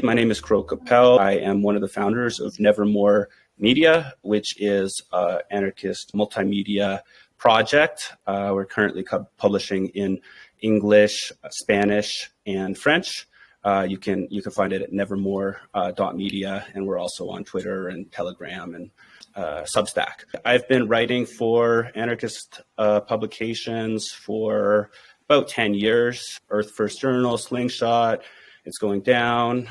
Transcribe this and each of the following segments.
My name is Qu'appelle. I am one of the founders of Nevermore Media, which is an anarchist multimedia project. We're currently publishing in English, Spanish, and French. You can find it at nevermore.media, and we're also on Twitter and Telegram and Substack. I've been writing for anarchist publications for about 10 years. Earth First Journal, Slingshot, It's Going Down,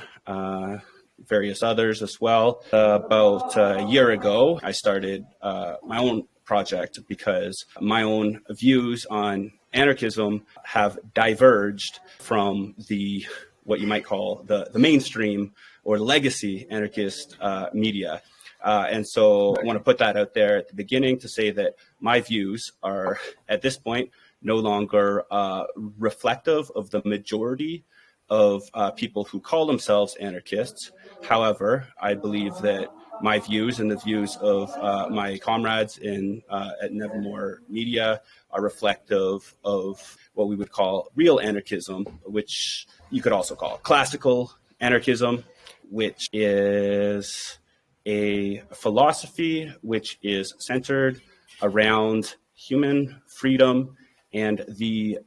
various others as well. About a year ago, I started my own project because my own views on anarchism have diverged from the what you might call the mainstream or legacy anarchist media. And so I want to put that out there at the beginning to say that my views are, at this point, no longer reflective of the majority of people who call themselves anarchists. However, I believe that my views and the views of my comrades at Nevermore Media are reflective of what we would call real anarchism, which you could also call classical anarchism, which is a philosophy which is centered around human freedom and the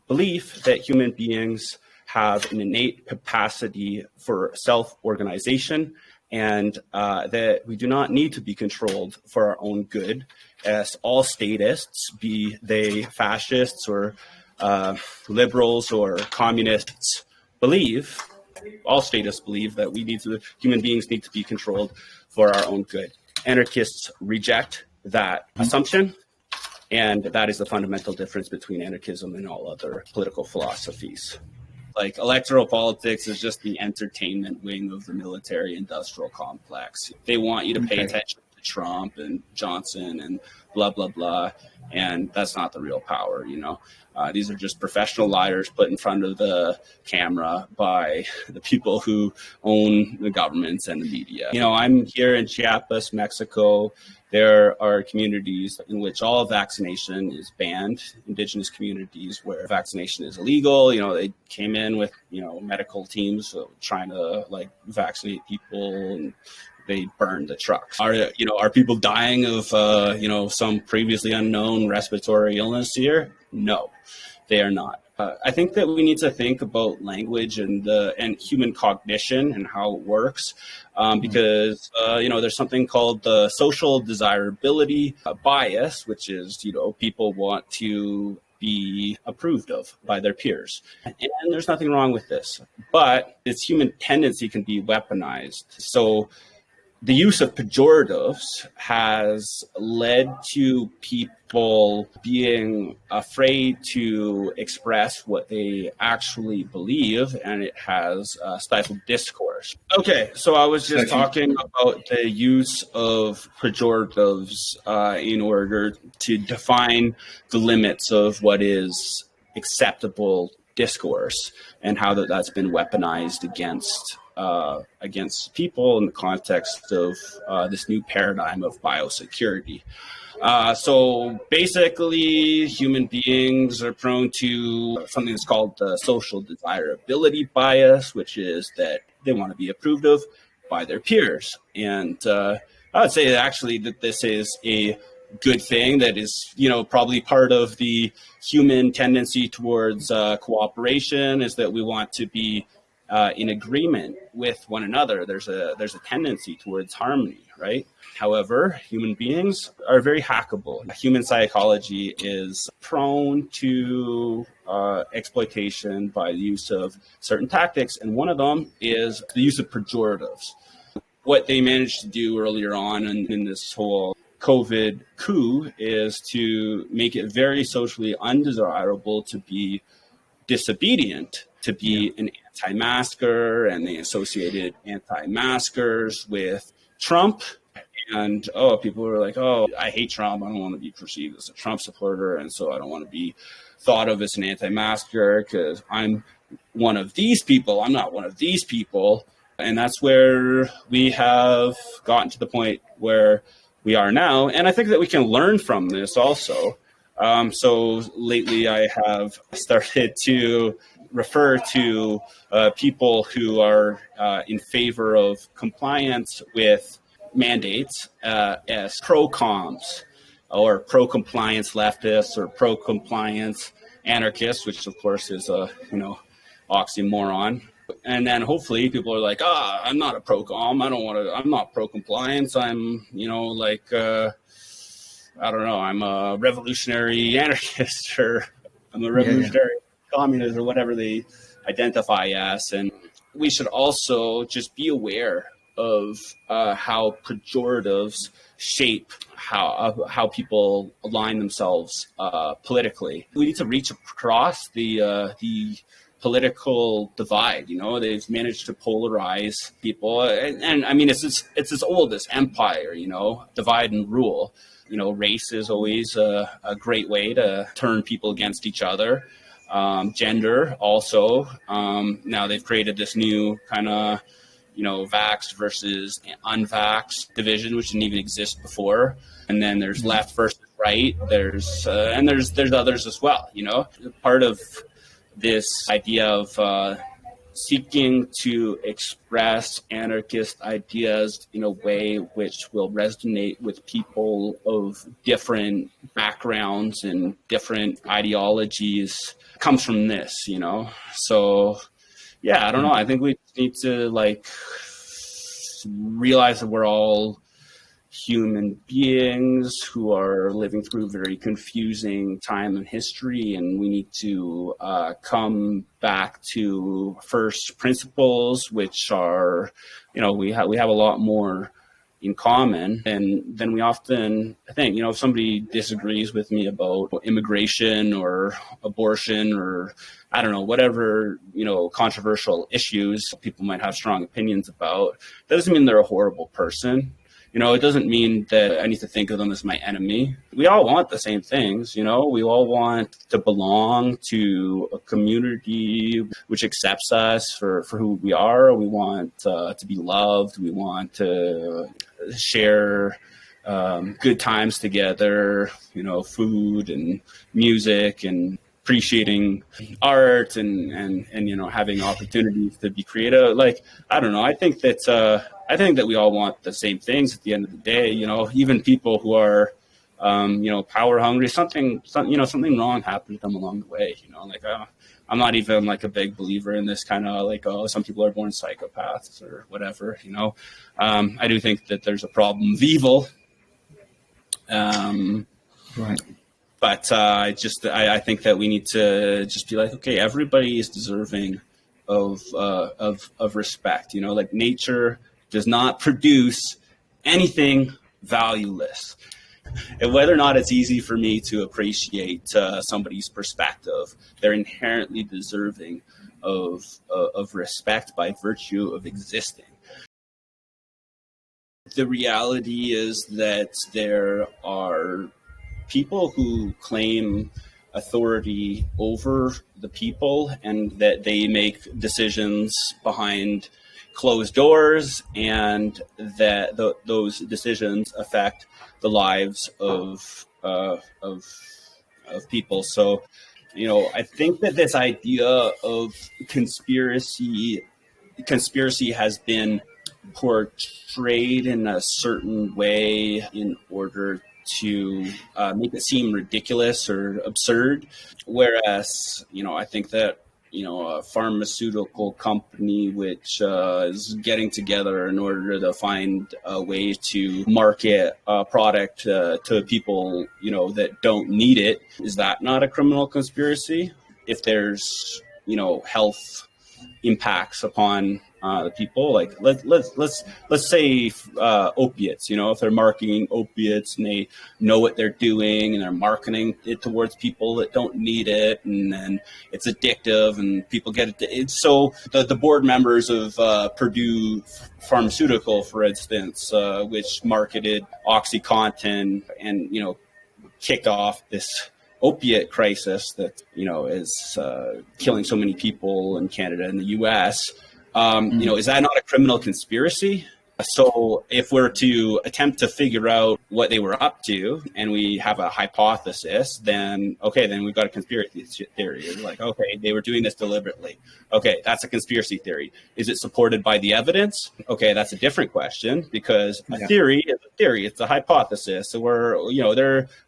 belief that human beings have an innate capacity for self-organization and that we do not need to be controlled for our own good, as all statists, be they fascists or liberals or communists, believe. All statists believe that human beings need to be controlled for our own good. Anarchists reject that assumption, and that is the fundamental difference between anarchism and all other political philosophies. Like, electoral politics is just the entertainment wing of the military-industrial complex. They want you to pay attention to Trump and Johnson and blah, blah, blah, and that's not the real power, you know. These are just professional liars put in front of the camera by the people who own the governments and the media. You know, I'm here in Chiapas, Mexico. There are communities in which all vaccination is banned, indigenous communities where vaccination is illegal. You know, they came in with, medical teams trying to vaccinate people, and they burned the trucks. Are people dying of, some previously unknown respiratory illness here? No, they are not. I think that we need to think about language and human cognition and how it works, because there's something called the social desirability bias, which is people want to be approved of by their peers, and there's nothing wrong with this, but this human tendency can be weaponized. So the use of pejoratives has led to people being afraid to express what they actually believe, and it has stifled discourse. Okay, so I was just talking about the use of pejoratives in order to define the limits of what is acceptable discourse and how that's been weaponized against people in the context of this new paradigm of biosecurity. So basically, human beings are prone to something that's called the social desirability bias, which is that they want to be approved of by their peers. And I would say actually that this is a good thing that is, probably part of the human tendency towards cooperation, is that we want to be in agreement with one another. There's a tendency towards harmony, right? However, human beings are very hackable. Human psychology is prone to exploitation by the use of certain tactics, and one of them is the use of pejoratives. What they managed to do earlier on in this whole COVID coup is to make it very socially undesirable to be disobedient, to be an anti-masker, and they associated anti-maskers with Trump. And people were like, I hate Trump. I don't want to be perceived as a Trump supporter, and so I don't want to be thought of as an anti-masker because I'm one of these people. I'm not one of these people. And that's where we have gotten to the point where we are now. And I think that we can learn from this also. So lately I have started to refer to people who are in favor of compliance with mandates as pro-coms or pro-compliance leftists or pro-compliance anarchists, which of course is a oxymoron. And then hopefully people are like, I'm not a pro-com. I'm not pro-compliance. I'm, I don't know, I'm a revolutionary anarchist, or I'm a revolutionary communist, or whatever they identify as. And we should also just be aware of how pejoratives shape how people align themselves politically. We need to reach across the political divide. They've managed to polarize people, and I mean it's as old as empire. Divide and rule. Race is always a great way to turn people against each other. Gender also. Now they've created this new kind of vaxxed versus unvaxxed division, which didn't even exist before. And then there's left versus right. There's others as well. Part of this idea of seeking to express anarchist ideas in a way which will resonate with people of different backgrounds and different ideologies comes from this, So, yeah, I don't know. I think we need to realize that we're all human beings who are living through very confusing time in history, and we need to come back to first principles, which are, we have a lot more in common than we often think. If somebody disagrees with me about immigration or abortion or I don't know, whatever, controversial issues people might have strong opinions about, that doesn't mean they're a horrible person. It doesn't mean that I need to think of them as my enemy. We all want the same things, We all want to belong to a community which accepts us for who we are. We want to be loved. We want to share good times together, food and music and appreciating art and having opportunities to be creative. I don't know. I think that we all want the same things at the end of the day. Even people who are power hungry, something wrong happened to them along the way. I'm not even a big believer in this kind of some people are born psychopaths or whatever. I do think that there's a problem of evil. Right. But I think that we need to just be okay, everybody is deserving of respect. Nature does not produce anything valueless. And whether or not it's easy for me to appreciate somebody's perspective, they're inherently deserving of respect by virtue of existing. The reality is that there are people who claim authority over the people and that they make decisions behind closed doors, and that those decisions affect the lives of people. So, I think that this idea of conspiracy has been portrayed in a certain way in order to make it seem ridiculous or absurd. Whereas, I think that, a pharmaceutical company which is getting together in order to find a way to market a product to people, that don't need it, is that not a criminal conspiracy? If there's, health impacts upon the people, let's say opiates, if they're marketing opiates and they know what they're doing and they're marketing it towards people that don't need it, and then it's addictive and people get it. So the board members of Purdue Pharmaceutical, for instance, which marketed OxyContin and kicked off this opiate crisis that is killing so many people in Canada and the US. Is that not a criminal conspiracy? So if we're to attempt to figure out what they were up to and we have a hypothesis, then we've got a conspiracy theory. It's like, okay, they were doing this deliberately. Okay, that's a conspiracy theory. Is it supported by the evidence? Okay, that's a different question, because a theory is a theory. It's a hypothesis. So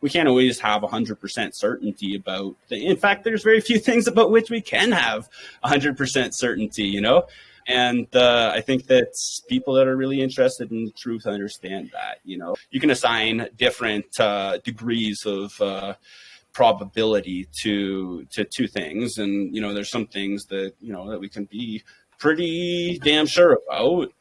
we can't always have 100% certainty about. In fact, there's very few things about which we can have 100% certainty, And I think that people that are really interested in the truth understand that. You can assign different degrees of probability to two things, and there's some things that that we can be pretty damn sure about.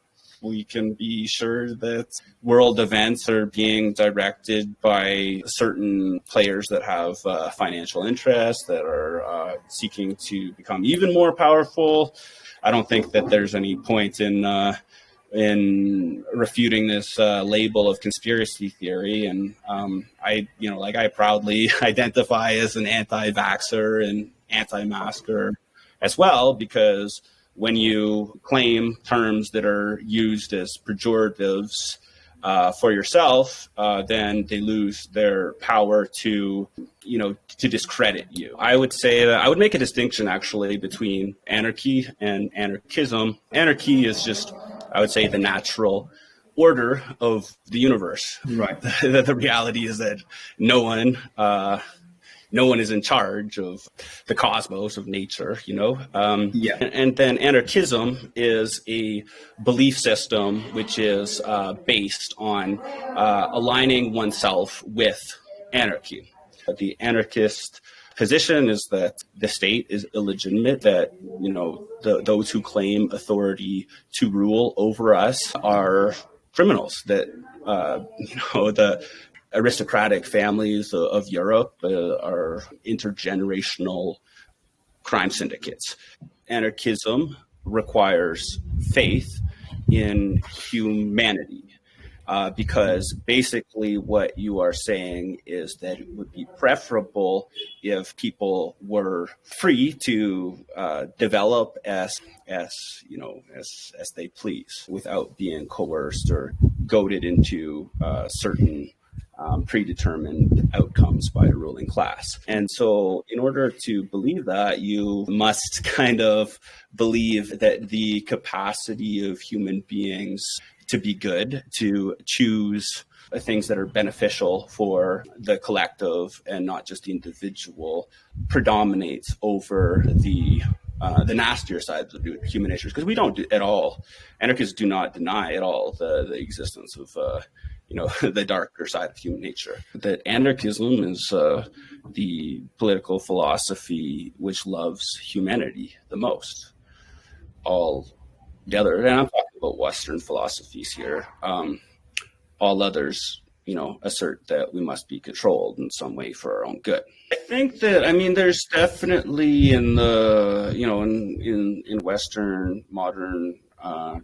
We can be sure that world events are being directed by certain players that have financial interests, that are seeking to become even more powerful. I don't think that there's any point in refuting this label of conspiracy theory. And I proudly identify as an anti-vaxxer and anti-masker as well, because when you claim terms that are used as pejoratives for yourself, then they lose their power to discredit you. I would say that I would make a distinction actually between anarchy and anarchism. Anarchy is just, I would say, the natural order of the universe. Right. The reality is that no one is in charge of the cosmos, of nature, And then anarchism is a belief system which is based on aligning oneself with anarchy. The anarchist position is that the state is illegitimate, that, those who claim authority to rule over us are criminals, that, the aristocratic families of Europe are intergenerational crime syndicates. Anarchism requires faith in humanity, because basically what you are saying is that it would be preferable if people were free to develop as they please, without being coerced or goaded into certain predetermined outcomes by a ruling class. And so in order to believe that, you must kind of believe that the capacity of human beings to be good, to choose things that are beneficial for the collective and not just the individual, predominates over the nastier sides of human nature. Because we don't do at all, anarchists do not deny at all the existence of the darker side of human nature. That anarchism is the political philosophy which loves humanity the most. All the other, and I'm talking about Western philosophies here, all others, assert that we must be controlled in some way for our own good. I think that, there's definitely in the, in Western modern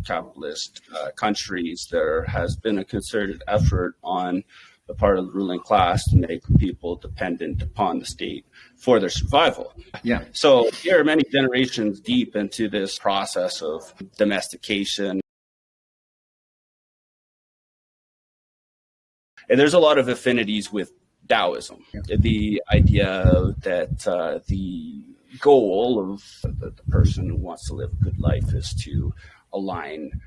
capitalist countries, there has been a concerted effort on the part of the ruling class to make people dependent upon the state for their survival. Yeah. So here are many generations deep into this process of domestication. And there's a lot of affinities with Taoism. Yeah. The idea that the goal of the person who wants to live a good life is to align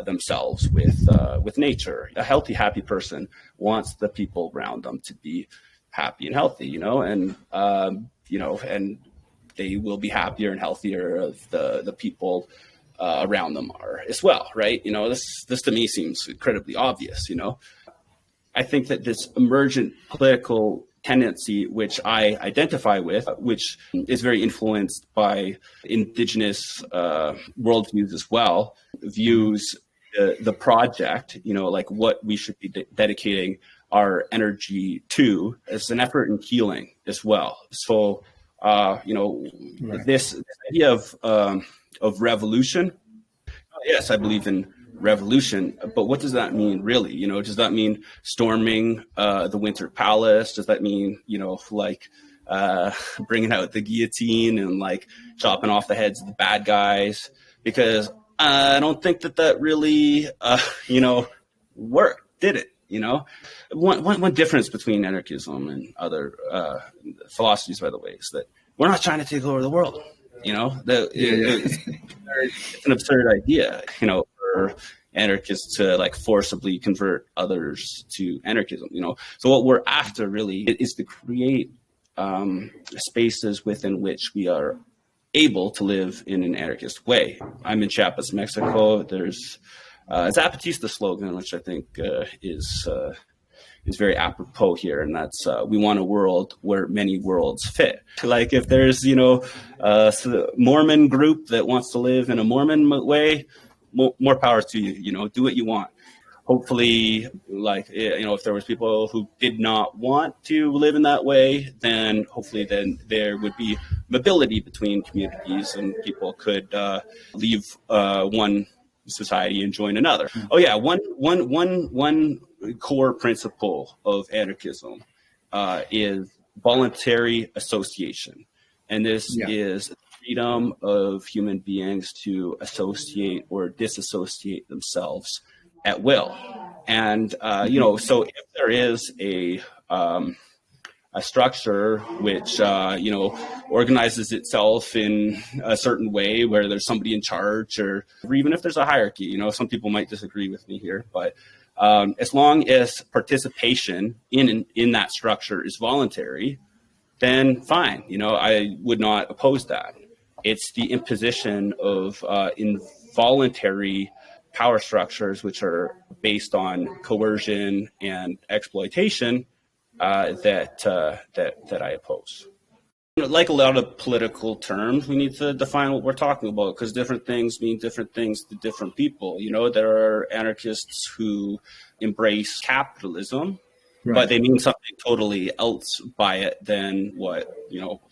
themselves with nature. A healthy, happy person wants the people around them to be happy and healthy, and they will be happier and healthier if the people around them are as well, right? This to me seems incredibly obvious, I think that this emergent political tendency, which I identify with, which is very influenced by indigenous worldviews as well, views the project, like what we should be dedicating our energy to, as an effort in healing as well. So, right. This idea of revolution, yes, I believe in revolution, but what does that mean really? Does that mean storming the Winter Palace? Does that mean bringing out the guillotine and chopping off the heads of the bad guys? Because I don't think that really, worked, did it? One difference between anarchism and other philosophies, by the way, is that we're not trying to take over the world. It's an absurd idea, for anarchists to like forcibly convert others to anarchism. So what we're after really is to create spaces within which we are able to live in an anarchist way. I'm in Chiapas, Mexico. There's Zapatista slogan, which I think is very apropos here, and that's we want a world where many worlds fit. Like if there's a Mormon group that wants to live in a Mormon way, more power to you. Do what you want. Hopefully, if there was people who did not want to live in that way, then hopefully there would be mobility between communities and people could leave one society and join another. Oh yeah, one core principle of anarchism is voluntary association, and this is freedom of human beings to associate or disassociate themselves at will. And so if there is a structure which organizes itself in a certain way where there's somebody in charge, or even if there's a hierarchy, some people might disagree with me here, but as long as participation in that structure is voluntary, then fine. I would not oppose that. It's the imposition of involuntary power structures which are based on coercion and exploitation that I oppose. Like a lot of political terms, we need to define what we're talking about, because different things mean different things to different people. There are anarchists who embrace capitalism, right, but they mean something totally else by it than what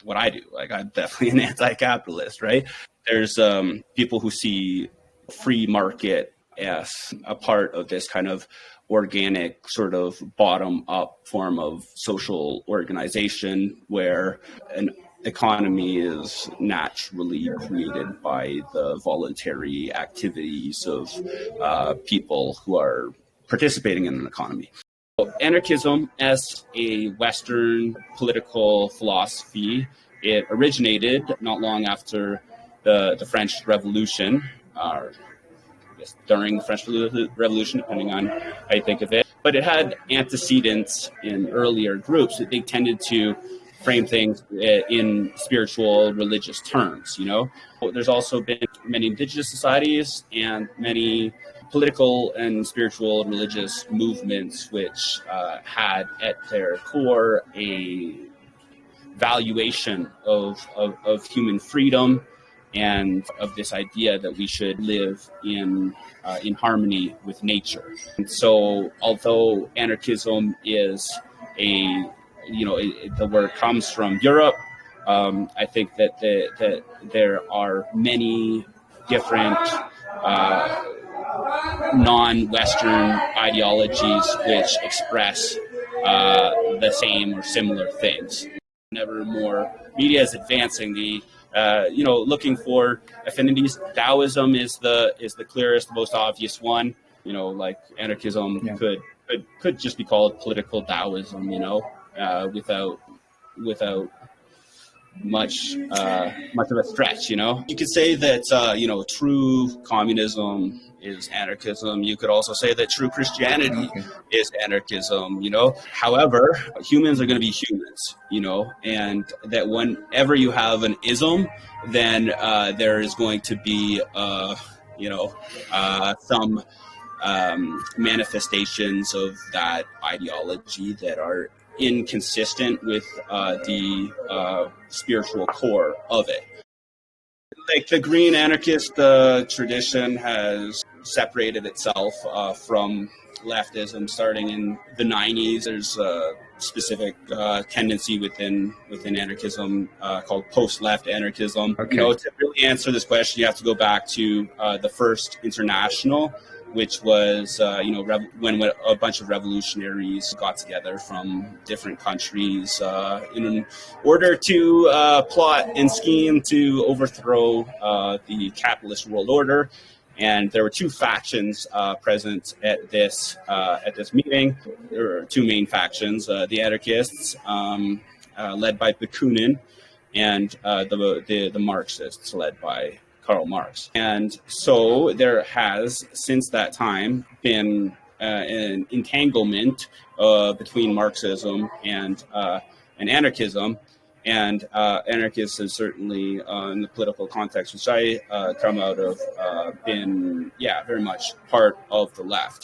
I do. Like, I'm definitely an anti-capitalist, right? There's people who see free market as a part of this kind of organic sort of bottom-up form of social organization where an economy is naturally created by the voluntary activities of people who are participating in an economy. Anarchism, as a Western political philosophy, it originated not long after the French Revolution, during the French Revolution, depending on how you think of it. But it had antecedents in earlier groups that they tended to frame things in spiritual, religious terms, There's also been many indigenous societies and many political and spiritual and religious movements which had at their core a valuation of human freedom and of this idea that we should live in harmony with nature. And so, although anarchism is the word comes from Europe, I think that there are many different non-Western ideologies which express the same or similar things. Whenever more media is advancing the looking for affinities, Taoism is the clearest, most obvious one. Like anarchism could just be called political Taoism. Without much of a stretch. You could say that true communism is anarchism. You could also say that true Christianity is anarchism. However, humans are going to be humans. And that whenever you have an ism, then there is going to be some manifestations of that ideology that are inconsistent with the spiritual core of it. Like the green anarchist tradition has separated itself from leftism starting in the 90s. There's a specific tendency within anarchism called postleft anarchism. Okay. To really answer this question, you have to go back to the first international, which was, when a bunch of revolutionaries got together from different countries in order to plot and scheme to overthrow the capitalist world order. And there were two factions present at this meeting. There were two main factions: the anarchists, led by Bakunin, and the Marxists, led by Karl Marx. And so there has, since that time, been an entanglement between Marxism and anarchism. And anarchists have certainly, in the political context which I come out of, been, very much part of the left.